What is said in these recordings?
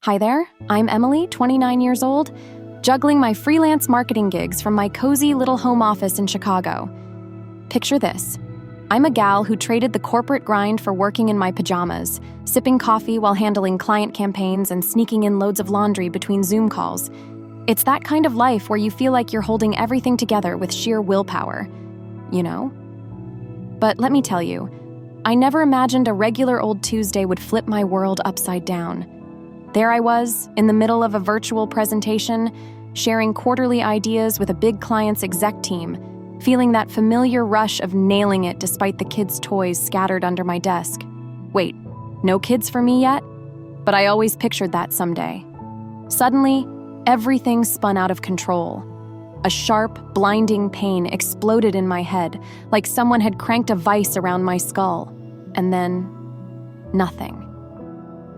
Hi there, I'm Emily, 29 years old, juggling my freelance marketing gigs from my cozy little home office in Chicago. Picture this. I'm a gal who traded the corporate grind for working in my pajamas, sipping coffee while handling client campaigns and sneaking in loads of laundry between Zoom calls. It's that kind of life where you feel like you're holding everything together with sheer willpower, you know? But let me tell you, I never imagined a regular old Tuesday would flip my world upside down. There I was, in the middle of a virtual presentation, sharing quarterly ideas with a big client's exec team, feeling that familiar rush of nailing it despite the kids' toys scattered under my desk. Wait, no kids for me yet? But I always pictured that someday. Suddenly, everything spun out of control. A sharp, blinding pain exploded in my head, like someone had cranked a vise around my skull. And then, nothing.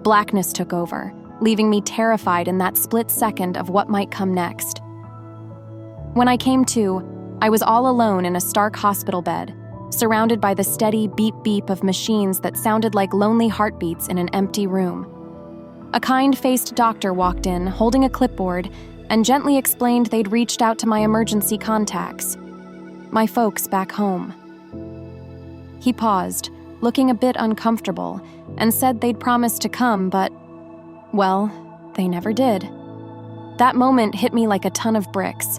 Blackness took over, leaving me terrified in that split second of what might come next. When I came to, I was all alone in a stark hospital bed, surrounded by the steady beep-beep of machines that sounded like lonely heartbeats in an empty room. A kind-faced doctor walked in, holding a clipboard, and gently explained they'd reached out to my emergency contacts, my folks back home. He paused, looking a bit uncomfortable, and said they'd promised to come, but, well, they never did. That moment hit me like a ton of bricks,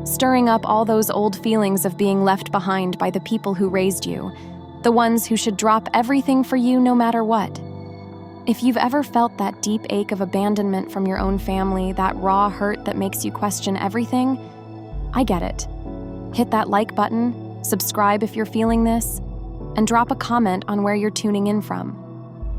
stirring up all those old feelings of being left behind by the people who raised you, the ones who should drop everything for you no matter what. If you've ever felt that deep ache of abandonment from your own family, that raw hurt that makes you question everything, I get it. Hit that like button, subscribe if you're feeling this, and drop a comment on where you're tuning in from.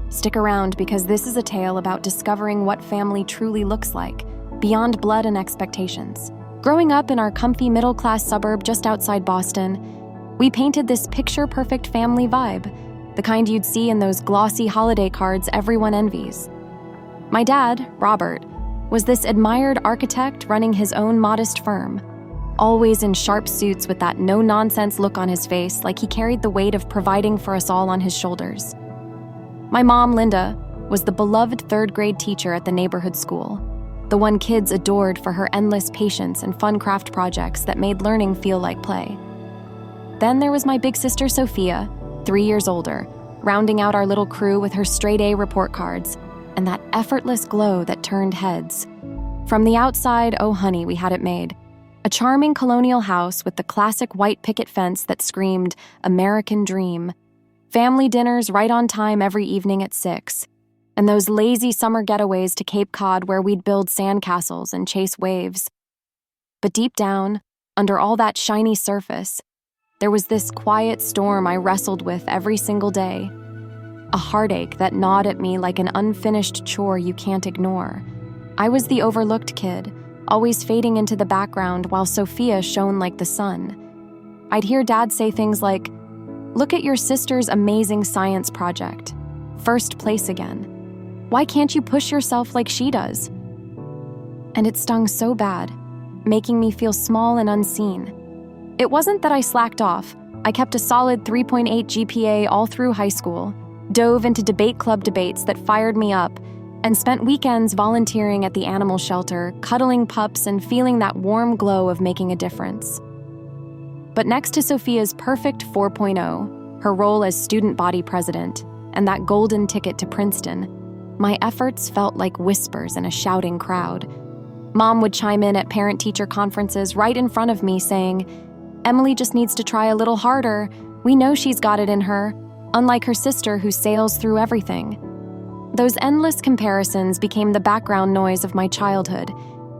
Stick around because this is a tale about discovering what family truly looks like, beyond blood and expectations. Growing up in our comfy middle-class suburb just outside Boston, we painted this picture-perfect family vibe, the kind you'd see in those glossy holiday cards everyone envies. My dad, Robert, was this admired architect running his own modest firm, always in sharp suits with that no-nonsense look on his face like he carried the weight of providing for us all on his shoulders. My mom, Linda, was the beloved third-grade teacher at the neighborhood school, the one kids adored for her endless patience and fun craft projects that made learning feel like play. Then there was my big sister, Sophia, 3 years older, rounding out our little crew with her straight-A report cards and that effortless glow that turned heads. From the outside, oh honey, we had it made. A charming colonial house with the classic white picket fence that screamed American Dream, family dinners right on time every evening at 6, and those lazy summer getaways to Cape Cod where we'd build sandcastles and chase waves. But deep down, under all that shiny surface, there was this quiet storm I wrestled with every single day, a heartache that gnawed at me like an unfinished chore you can't ignore. I was the overlooked kid, always fading into the background while Sophia shone like the sun. I'd hear Dad say things like, "Look at your sister's amazing science project. First place again. Why can't you push yourself like she does?" And it stung so bad, making me feel small and unseen. It wasn't that I slacked off. I kept a solid 3.8 GPA all through high school, dove into debate club debates that fired me up, and spent weekends volunteering at the animal shelter, cuddling pups and feeling that warm glow of making a difference. But next to Sophia's perfect 4.0, her role as student body president, and that golden ticket to Princeton, my efforts felt like whispers in a shouting crowd. Mom would chime in at parent-teacher conferences right in front of me saying, "Emily just needs to try a little harder. We know she's got it in her, unlike her sister who sails through everything." Those endless comparisons became the background noise of my childhood,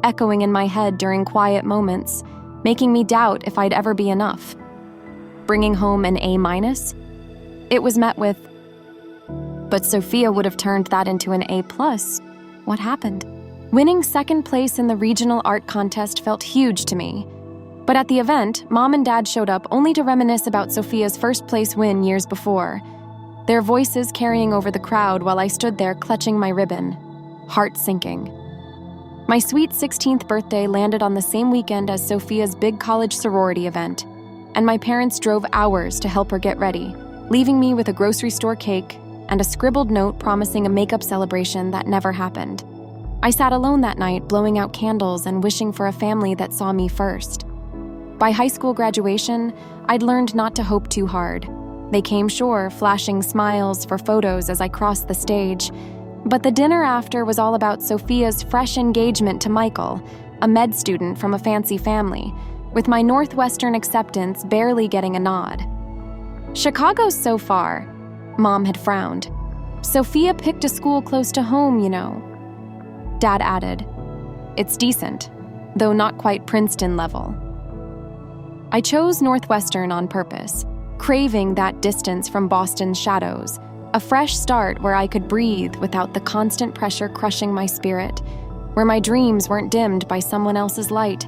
echoing in my head during quiet moments, making me doubt if I'd ever be enough. Bringing home an A-, it was met with, "But Sophia would have turned that into an A+. What happened?" Winning second place in the regional art contest felt huge to me. But at the event, Mom and Dad showed up only to reminisce about Sophia's first place win years before, their voices carrying over the crowd while I stood there clutching my ribbon, heart sinking. My sweet 16th birthday landed on the same weekend as Sophia's big college sorority event, and my parents drove hours to help her get ready, leaving me with a grocery store cake and a scribbled note promising a makeup celebration that never happened. I sat alone that night, blowing out candles and wishing for a family that saw me first. By high school graduation, I'd learned not to hope too hard. They came sure, flashing smiles for photos as I crossed the stage. But the dinner after was all about Sophia's fresh engagement to Michael, a med student from a fancy family, with my Northwestern acceptance barely getting a nod. "Chicago's so far," Mom had frowned. "Sophia picked a school close to home, you know." Dad added, "It's decent, though not quite Princeton level." I chose Northwestern on purpose, craving that distance from Boston's shadows, a fresh start where I could breathe without the constant pressure crushing my spirit, where my dreams weren't dimmed by someone else's light.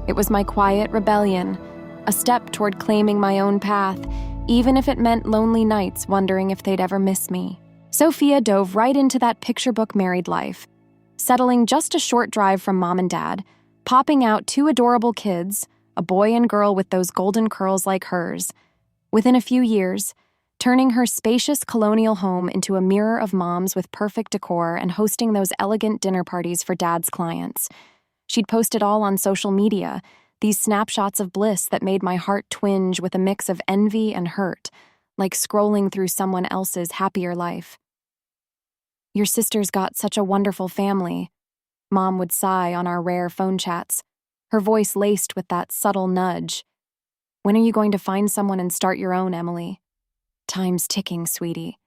It was my quiet rebellion, a step toward claiming my own path, even if it meant lonely nights wondering if they'd ever miss me. Sophia dove right into that picture book married life, settling just a short drive from Mom and Dad, popping out 2 adorable kids, a boy and girl with those golden curls like hers. Within a few years, turning her spacious colonial home into a mirror of moms with perfect decor and hosting those elegant dinner parties for Dad's clients. She'd post it all on social media, these snapshots of bliss that made my heart twinge with a mix of envy and hurt, like scrolling through someone else's happier life. "Your sister's got such a wonderful family," Mom would sigh on our rare phone chats, her voice laced with that subtle nudge. "When are you going to find someone and start your own, Emily? Time's ticking, sweetie."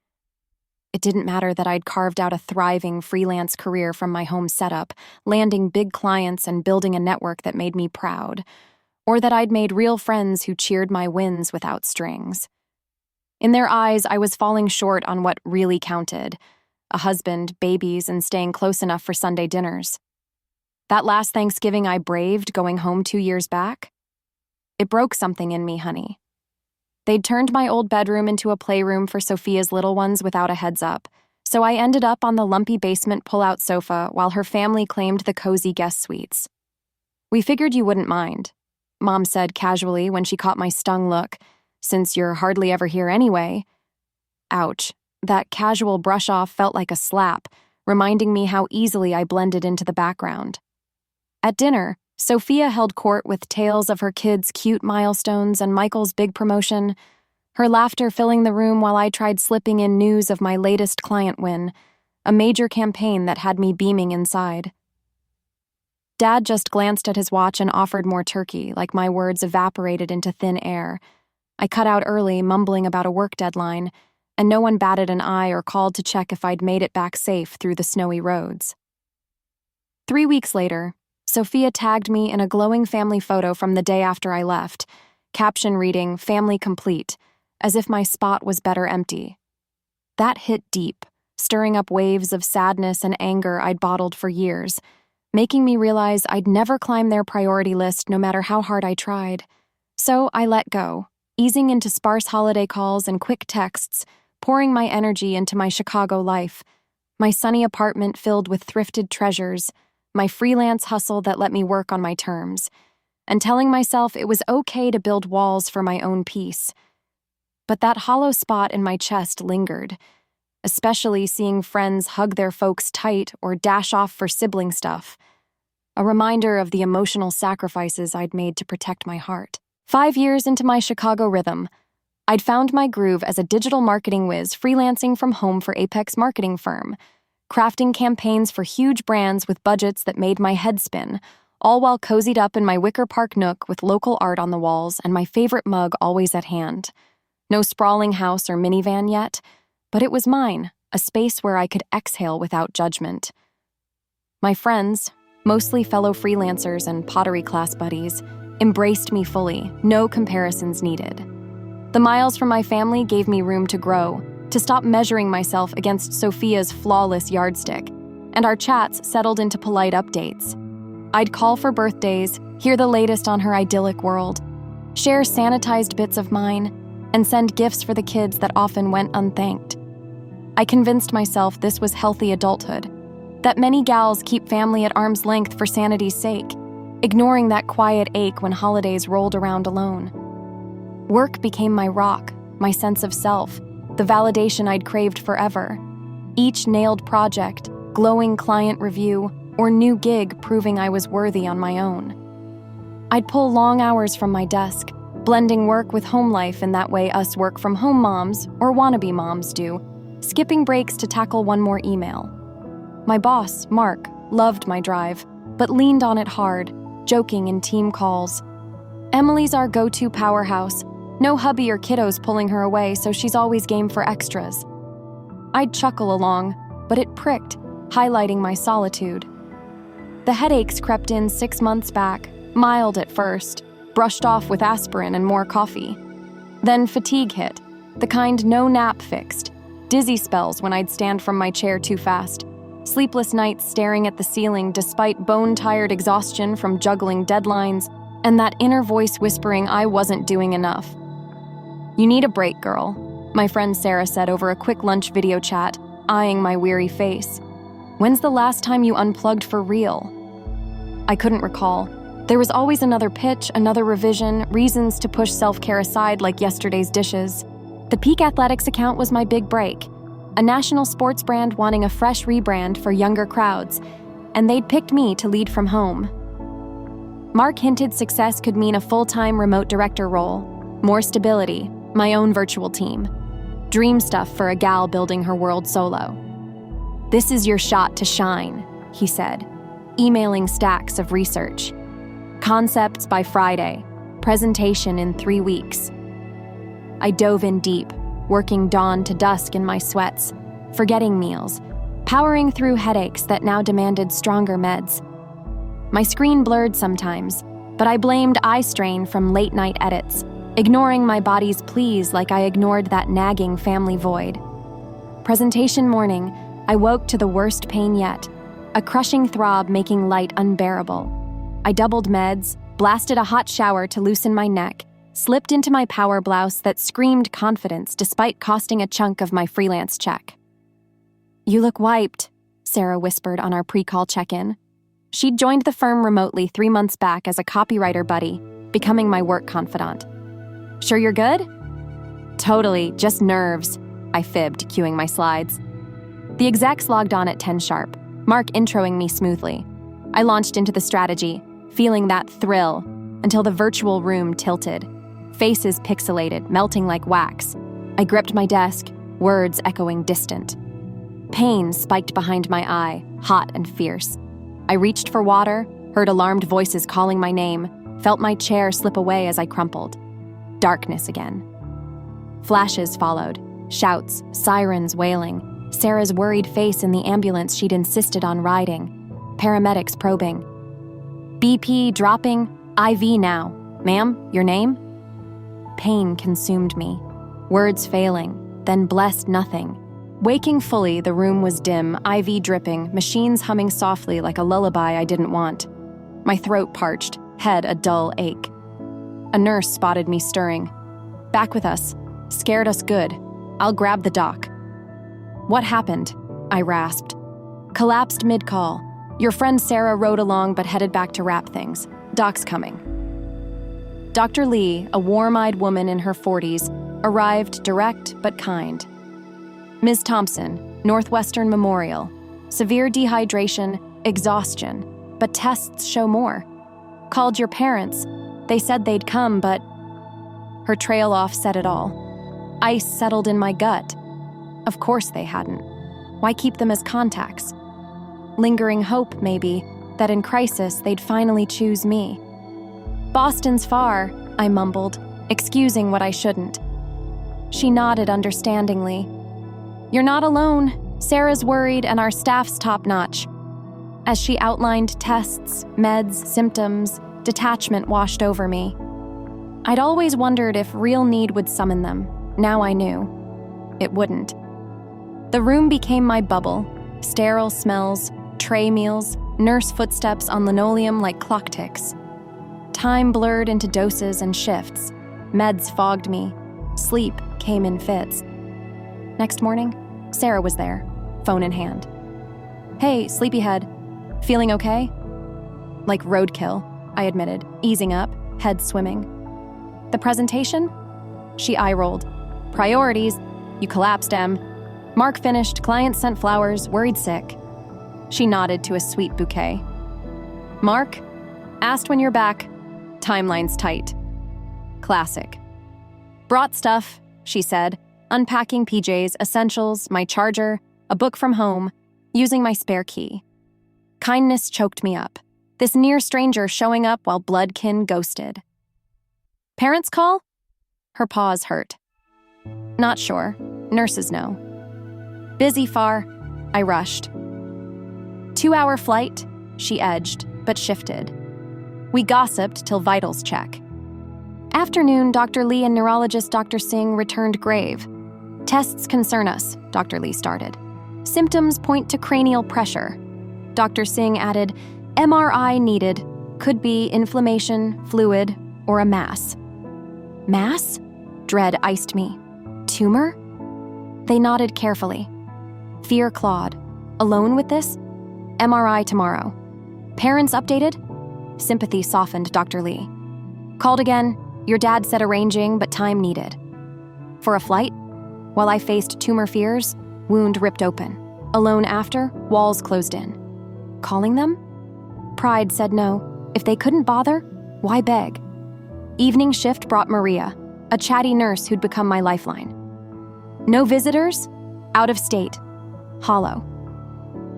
It didn't matter that I'd carved out a thriving freelance career from my home setup, landing big clients and building a network that made me proud, or that I'd made real friends who cheered my wins without strings. In their eyes, I was falling short on what really counted: a husband, babies, and staying close enough for Sunday dinners. That last Thanksgiving I braved, going home 2 years back, it broke something in me, honey. They'd turned my old bedroom into a playroom for Sophia's little ones without a heads up, so I ended up on the lumpy basement pull-out sofa while her family claimed the cozy guest suites. "We figured you wouldn't mind," Mom said casually when she caught my stung look, "since you're hardly ever here anyway." Ouch, that casual brush-off felt like a slap, reminding me how easily I blended into the background. At dinner, Sophia held court with tales of her kids' cute milestones and Michael's big promotion, her laughter filling the room while I tried slipping in news of my latest client win, a major campaign that had me beaming inside. Dad just glanced at his watch and offered more turkey, like my words evaporated into thin air. I cut out early, mumbling about a work deadline, and no one batted an eye or called to check if I'd made it back safe through the snowy roads. 3 weeks later, Sophia tagged me in a glowing family photo from the day after I left, caption reading, "Family complete," as if my spot was better empty. That hit deep, stirring up waves of sadness and anger I'd bottled for years, making me realize I'd never climb their priority list no matter how hard I tried. So I let go, easing into sparse holiday calls and quick texts, pouring my energy into my Chicago life, my sunny apartment filled with thrifted treasures, my freelance hustle that let me work on my terms, and telling myself it was okay to build walls for my own peace. But that hollow spot in my chest lingered, especially seeing friends hug their folks tight or dash off for sibling stuff, a reminder of the emotional sacrifices I'd made to protect my heart. 5 years into my Chicago rhythm, I'd found my groove as a digital marketing whiz freelancing from home for Apex marketing firm, crafting campaigns for huge brands with budgets that made my head spin, all while cozied up in my Wicker Park nook with local art on the walls and my favorite mug always at hand. No sprawling house or minivan yet, but it was mine, a space where I could exhale without judgment. My friends, mostly fellow freelancers and pottery class buddies, embraced me fully, no comparisons needed. The miles from my family gave me room to grow, to stop measuring myself against Sophia's flawless yardstick, and our chats settled into polite updates. I'd call for birthdays, hear the latest on her idyllic world, share sanitized bits of mine, and send gifts for the kids that often went unthanked. I convinced myself this was healthy adulthood, that many gals keep family at arm's length for sanity's sake, ignoring that quiet ache when holidays rolled around alone. Work became my rock, my sense of self, the validation I'd craved forever. Each nailed project, glowing client review, or new gig proving I was worthy on my own. I'd pull long hours from my desk, blending work with home life in that way us work-from-home moms, or wannabe moms, do, skipping breaks to tackle one more email. My boss, Mark, loved my drive, but leaned on it hard, joking in team calls. Emily's our go-to powerhouse. No hubby or kiddos pulling her away, so she's always game for extras. I'd chuckle along, but it pricked, highlighting my solitude. The headaches crept in 6 months back, mild at first, brushed off with aspirin and more coffee. Then fatigue hit, the kind no nap fixed. Dizzy spells when I'd stand from my chair too fast. Sleepless nights staring at the ceiling despite bone-tired exhaustion from juggling deadlines, and that inner voice whispering I wasn't doing enough. "You need a break, girl," my friend Sarah said over a quick lunch video chat, eyeing my weary face. "When's the last time you unplugged for real?" I couldn't recall. There was always another pitch, another revision, reasons to push self-care aside like yesterday's dishes. The Peak Athletics account was my big break, a national sports brand wanting a fresh rebrand for younger crowds, and they'd picked me to lead from home. Mark hinted success could mean a full-time remote director role, more stability, my own virtual team. Dream stuff for a gal building her world solo. "This is your shot to shine," he said, emailing stacks of research. "Concepts by Friday, presentation in 3 weeks." I dove in deep, working dawn to dusk in my sweats, forgetting meals, powering through headaches that now demanded stronger meds. My screen blurred sometimes, but I blamed eye strain from late-night edits, ignoring my body's pleas like I ignored that nagging family void. Presentation morning, I woke to the worst pain yet, a crushing throb making light unbearable. I doubled meds, blasted a hot shower to loosen my neck, slipped into my power blouse that screamed confidence despite costing a chunk of my freelance check. "You look wiped," Sarah whispered on our pre-call check-in. She'd joined the firm remotely 3 months back as a copywriter buddy, becoming my work confidant. "Sure you're good?" "Totally, just nerves," I fibbed, cueing my slides. The execs logged on at 10 sharp, Mark introing me smoothly. I launched into the strategy, feeling that thrill, until the virtual room tilted. Faces pixelated, melting like wax. I gripped my desk, words echoing distant. Pain spiked behind my eye, hot and fierce. I reached for water, heard alarmed voices calling my name, felt my chair slip away as I crumpled. Darkness again. Flashes followed, shouts, sirens wailing, Sarah's worried face in the ambulance she'd insisted on riding, paramedics probing. "BP dropping, IV now. Ma'am, your name?" Pain consumed me, words failing, then blessed nothing. Waking fully, the room was dim, IV dripping, machines humming softly like a lullaby I didn't want. My throat parched, head a dull ache. A nurse spotted me stirring. "Back with us. Scared us good. I'll grab the doc." "What happened?" I rasped. "Collapsed mid-call. Your friend Sarah rode along but headed back to wrap things. Doc's coming." Dr. Lee, a warm-eyed woman in her 40s, arrived direct but kind. "Ms. Thompson, Northwestern Memorial. Severe dehydration, exhaustion, but tests show more. Called your parents. They said they'd come, but..." Her trail off said it all. Ice settled in my gut. Of course they hadn't. Why keep them as contacts? Lingering hope, maybe, that in crisis they'd finally choose me. "Boston's far," I mumbled, excusing what I shouldn't. She nodded understandingly. "You're not alone. Sarah's worried and our staff's top-notch." As she outlined tests, meds, symptoms, detachment washed over me. I'd always wondered if real need would summon them. Now I knew. It wouldn't. The room became my bubble. Sterile smells, tray meals, nurse footsteps on linoleum like clock ticks. Time blurred into doses and shifts. Meds fogged me. Sleep came in fits. Next morning, Sarah was there, phone in hand. "Hey, sleepyhead. Feeling okay?" "Like roadkill," I admitted, easing up, head swimming. "The presentation?" She eye-rolled. "Priorities. You collapsed, Em. Mark finished, client sent flowers, worried sick." She nodded to a sweet bouquet. Mark? Asked when you're back. Timeline's tight. Classic. Brought stuff, she said, unpacking PJs, essentials, my charger, a book from home, using my spare key. Kindness choked me up. This near stranger showing up while bloodkin ghosted. Parents call? Her pause hurt. Not sure. Nurses know. Busy far. I rushed. 2-hour flight, she edged, but shifted. We gossiped till vitals check. Afternoon, Dr. Lee and neurologist Dr. Singh returned grave. Tests concern us, Dr. Lee started. Symptoms point to cranial pressure. Dr. Singh added, MRI needed. Could be inflammation, fluid, or a mass. Mass? Dread iced me. Tumor? They nodded carefully. Fear clawed. Alone with this? MRI tomorrow. Parents updated? Sympathy softened Dr. Lee. Called again. Your dad said arranging, but time needed. For a flight? While I faced tumor fears, wound ripped open. Alone after, walls closed in. Calling them? Pride said no. If they couldn't bother, why beg? Evening shift brought Maria, a chatty nurse who'd become my lifeline. No visitors? Out of state. Hollow.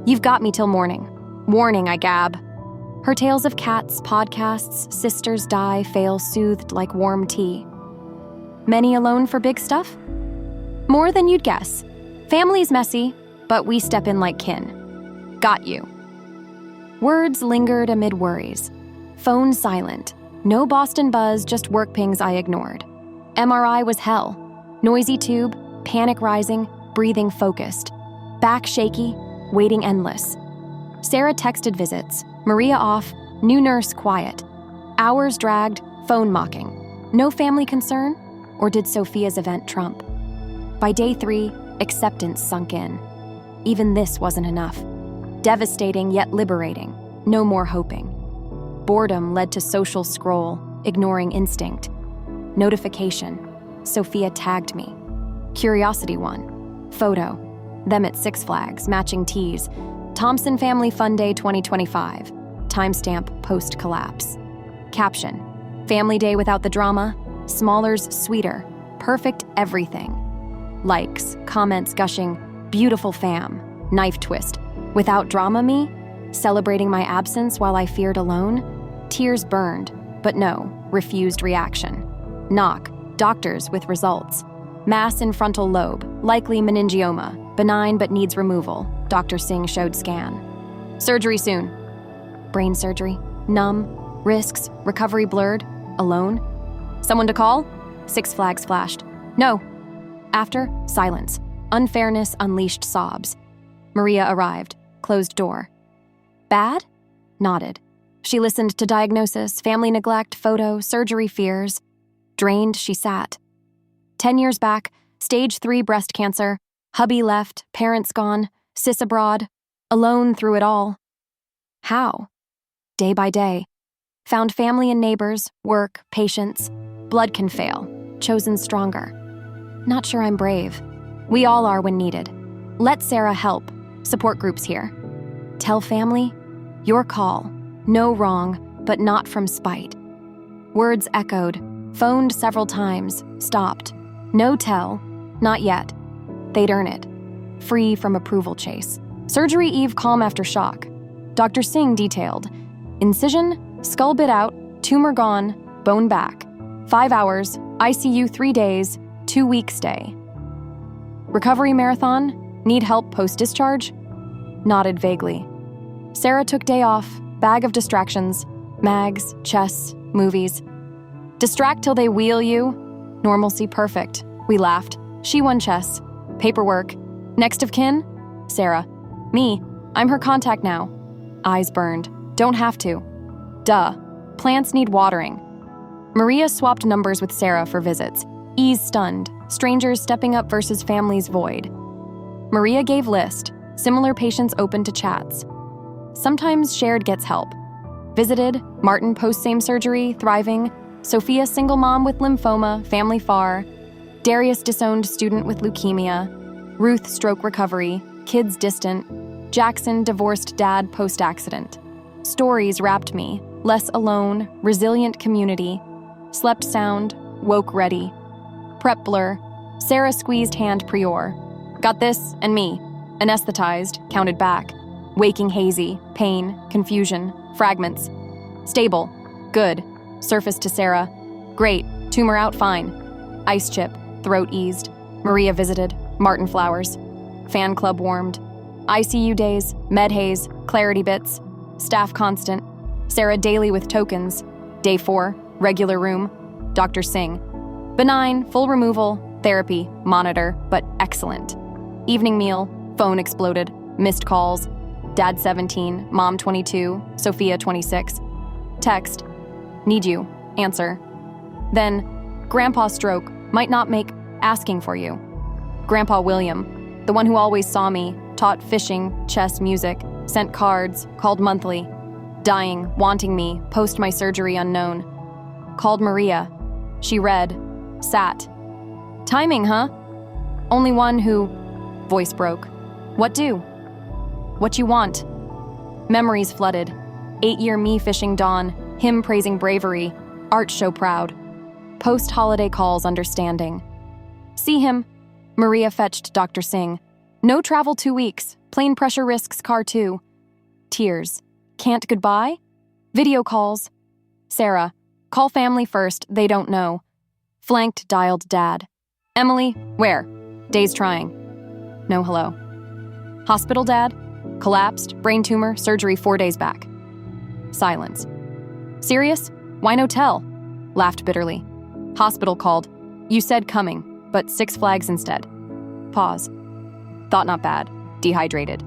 You've got me till morning. Warning, I gab. Her tales of cats, podcasts, sisters die, fail soothed like warm tea. Many alone for big stuff? More than you'd guess. Family's messy, but we step in like kin. Got you. Words lingered amid worries. Phone silent. No Boston buzz, just work pings I ignored. MRI was hell. Noisy tube, panic rising, breathing focused. Back shaky, waiting endless. Sarah texted visits. Maria off, new nurse quiet. Hours dragged, phone mocking. No family concern? Or did Sophia's event trump? By day 3, acceptance sunk in. Even this wasn't enough. Devastating yet liberating. No more hoping. Boredom led to social scroll, ignoring instinct. Notification. Sophia tagged me. Curiosity won. Photo. Them at Six Flags, matching tees. Thompson Family Fun Day 2025. Timestamp post-collapse. Caption. Family day without the drama. Smaller's sweeter. Perfect everything. Likes, comments gushing. Beautiful fam. Knife twist. Without drama me? Celebrating my absence while I feared alone? Tears burned, but no, refused reaction. Knock. Doctors with results. Mass in frontal lobe, likely meningioma. Benign but needs removal. Dr. Singh showed scan. Surgery soon. Brain surgery. Numb. Risks. Recovery blurred. Alone. Someone to call? Six Flags flashed. No. After, silence. Unfairness unleashed sobs. Maria arrived. Closed door. Bad? Nodded. She listened to diagnosis, family neglect, photo, surgery fears. Drained, she sat. 10 years back, stage 3 breast cancer. Hubby left, parents gone, sis abroad, alone through it all. How? Day by day. Found family and neighbors, work, patience. Blood can fail, chosen stronger. Not sure I'm brave. We all are when needed. Let Sarah help. Support groups here. Tell family, your call. No wrong, but not from spite. Words echoed, phoned several times, stopped. No tell, not yet. They'd earn it. Free from approval chase. Surgery eve calm after shock. Dr. Singh detailed. Incision, skull bit out, tumor gone, bone back. 5 hours, ICU 3 days, 2-week stay. Recovery marathon, need help post-discharge? Nodded vaguely. Sarah took day off, bag of distractions, mags, chess, movies. Distract till they wheel you. Normalcy perfect. We laughed. She won chess. Paperwork. Next of kin? Sarah. Me. I'm her contact now. Eyes burned. Don't have to. Duh. Plants need watering. Maria swapped numbers with Sarah for visits. Ease stunned. Strangers stepping up versus families void. Maria gave list. Similar patients open to chats. Sometimes shared gets help. Visited. Martin post-same surgery, thriving. Sophia single mom with lymphoma, family far. Darius disowned student with leukemia. Ruth stroke recovery, kids distant. Jackson divorced dad post-accident. Stories wrapped me. Less alone, resilient community. Slept sound, woke ready. Prep blur. Sarah squeezed hand prior. Got this and me. Anesthetized, counted back. Waking hazy, pain, confusion, fragments. Stable, good. Surface to Sarah. Great, tumor out fine. Ice chip, throat eased. Maria visited, Martin flowers. Fan club warmed. ICU days, med haze, clarity bits. Staff constant. Sarah daily with tokens. Day 4, regular room. Dr. Singh. Benign, full removal, therapy, monitor, but excellent. Evening meal, phone exploded, missed calls. Dad 17, mom 22, Sophia 26. Text, need you, answer. Then, Grandpa stroke, might not make asking for you. Grandpa William, the one who always saw me, taught fishing, chess, music, sent cards, called monthly. Dying, wanting me, post my surgery unknown. Called Maria. She read, sat. Timing, huh? Only one who... Voice broke. What do? What you want? Memories flooded. 8-year me fishing dawn, him praising bravery, art show proud. Post-holiday calls understanding. See him. Maria fetched Dr. Singh. No travel 2 weeks. Plane pressure risks car 2. Tears. Can't goodbye? Video calls. Sarah. Call family first, they don't know. Flanked dialed dad. Emily, where? Days trying. No hello. Hospital dad? Collapsed, brain tumor, surgery 4 days back. Silence. Serious? Why no tell? Laughed bitterly. Hospital called. You said coming, but 6 Flags instead. Pause. Thought not bad. Dehydrated.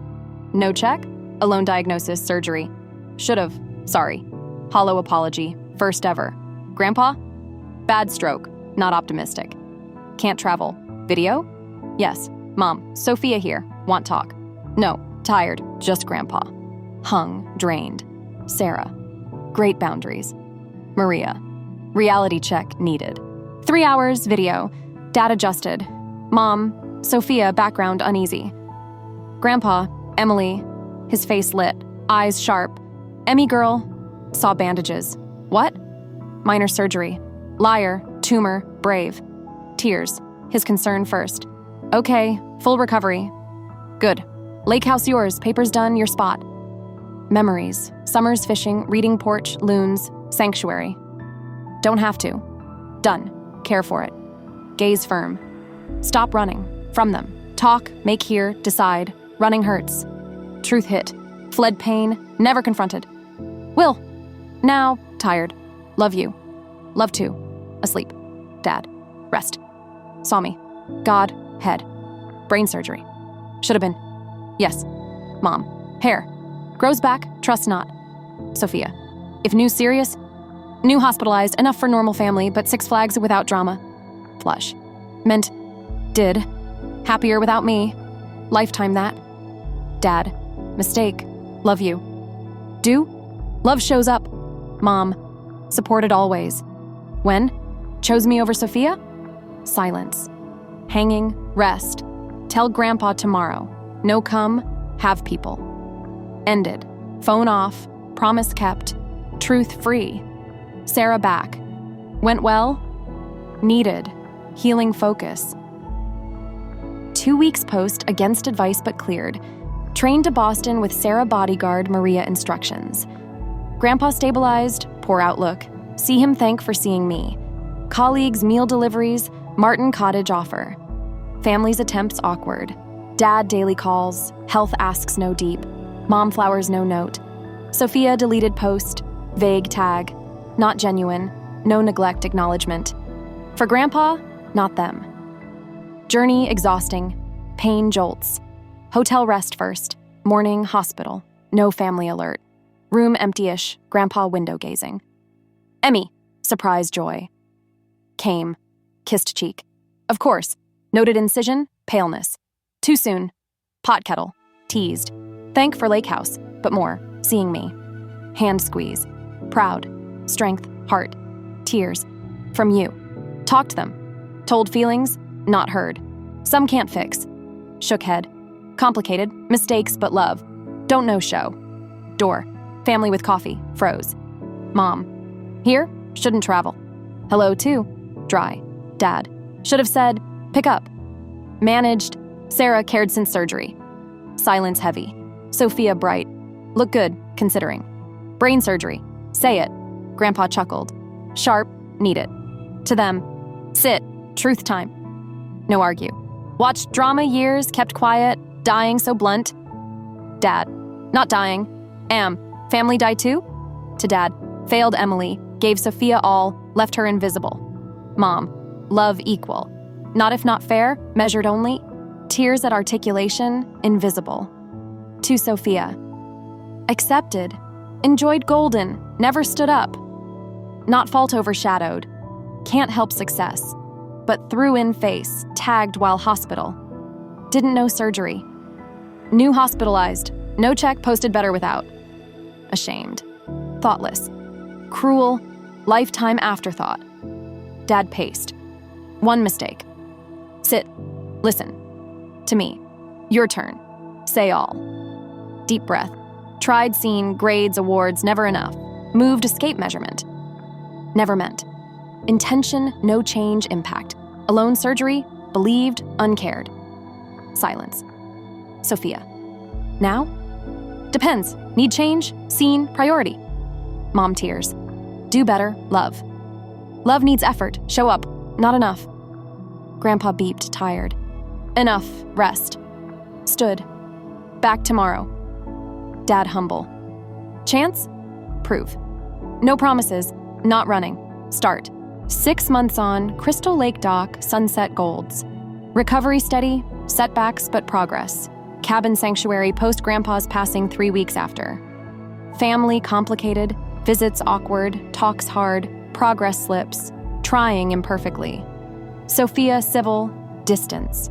No check? Alone diagnosis, surgery. Should've. Sorry. Hollow apology. First ever. Grandpa? Bad stroke. Not optimistic. Can't travel. Video? Yes. Mom, Sophia here. Want talk. No. Tired. Just Grandpa. Hung. Drained. Sarah. Great boundaries. Maria. Reality check needed. 3 hours, video. Dad adjusted. Mom, Sophia, background uneasy. Grandpa, Emily, his face lit, eyes sharp. Emmy girl, saw bandages. What? Minor surgery. Liar, tumor, brave. Tears, his concern first. Okay, full recovery. Good. Lake house yours, papers done, your spot. Memories, summers fishing, reading porch, loons, sanctuary. Don't have to. Done. Care for it. Gaze firm. Stop running. From them. Talk, make hear, decide. Running hurts. Truth hit. Fled pain, never confronted. Will. Now, tired. Love you. Love too. Asleep. Dad. Rest. Saw me. God. Head. Brain surgery. Should have been. Yes. Mom. Hair. Grows back, trust not. Sophia. If new serious? New hospitalized, enough for normal family, but 6 Flags without drama. Flush. Meant. Did. Happier without me. Lifetime that. Dad. Mistake. Love you. Do? Love shows up. Mom. Supported always. When? Chose me over Sophia? Silence. Hanging. Rest. Tell Grandpa tomorrow. No come. Have people. Ended. Phone off. Promise kept. Truth free. Sarah back. Went well? Needed. Healing focus. 2 weeks post against advice but cleared. Trained to Boston with Sarah bodyguard Maria instructions. Grandpa stabilized, poor outlook. See him thank for seeing me. Colleagues meal deliveries, Martin cottage offer. Family's attempts awkward. Dad daily calls, health asks no deep. Mom flowers no note. Sophia deleted post, vague tag. Not genuine, no neglect acknowledgement. For Grandpa, not them. Journey exhausting, pain jolts. Hotel rest first, morning hospital, no family alert. Room empty-ish, Grandpa window gazing. Emmy, surprise joy. Came, kissed cheek. Of course, noted incision, paleness. Too soon. Pot kettle, teased. Thank for lake house, but more, seeing me. Hand squeeze. Proud. Strength, heart. Tears. From you. Talked them. Told feelings, not heard. Some can't fix. Shook head. Complicated, mistakes but love. Don't know show. Door. Family with coffee. Froze. Mom. Here? Shouldn't travel. Hello, too. Dry. Dad. Should have said, pick up. Managed. Sarah cared since surgery. Silence heavy. Sophia bright. Look good, considering. Brain surgery. Say it. Grandpa chuckled. Sharp. Need it. To them. Sit. Truth time. No argue. Watched drama years, kept quiet, dying so blunt. Dad. Not dying. Am. Family die too? To Dad. Failed Emily. Gave Sophia all. Left her invisible. Mom. Love equal. Not if not fair, measured only. Tears at articulation, invisible. To Sophia. Accepted. Enjoyed golden. Never stood up. Not fault overshadowed. Can't help success. But threw in face, tagged while hospital. Didn't know surgery. Knew hospitalized. No check, posted better without. Ashamed. Thoughtless. Cruel. Lifetime afterthought. Dad paced. One mistake. Sit. Listen. To me. Your turn. Say all. Deep breath. Tried, seen, grades, awards, never enough. Moved, escape measurement. Never meant. Intention, no change, impact. Alone surgery, believed, uncared. Silence. Sophia. Now? Depends. Need change, seen, priority. Mom tears. Do better, love. Love needs effort, show up, not enough. Grandpa beeped, tired. Enough, rest. Stood. Back tomorrow. Dad humble. Chance? Prove. No promises, not running. Start. 6 months on, Crystal Lake Dock, Sunset Golds. Recovery steady, setbacks but progress. Cabin sanctuary post Grandpa's passing 3 weeks after. Family complicated, visits awkward, talks hard, progress slips, trying imperfectly. Sophia civil, distance.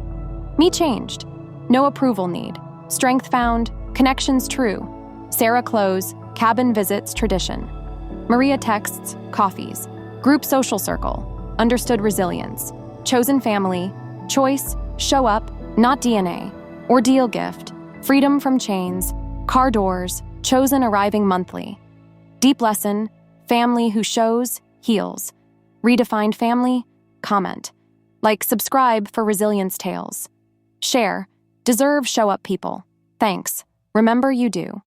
Me changed. No approval need. Strength found, connections true. Sarah close, cabin visits tradition. Maria texts, coffees. Group social circle, understood resilience. Chosen family, choice, show up, not DNA. Ordeal gift, freedom from chains. Car doors, chosen arriving monthly. Deep lesson, family who shows, heals. Redefined family, comment. Like, subscribe for resilience tales. Share, deserve show up people. Thanks. Remember you do.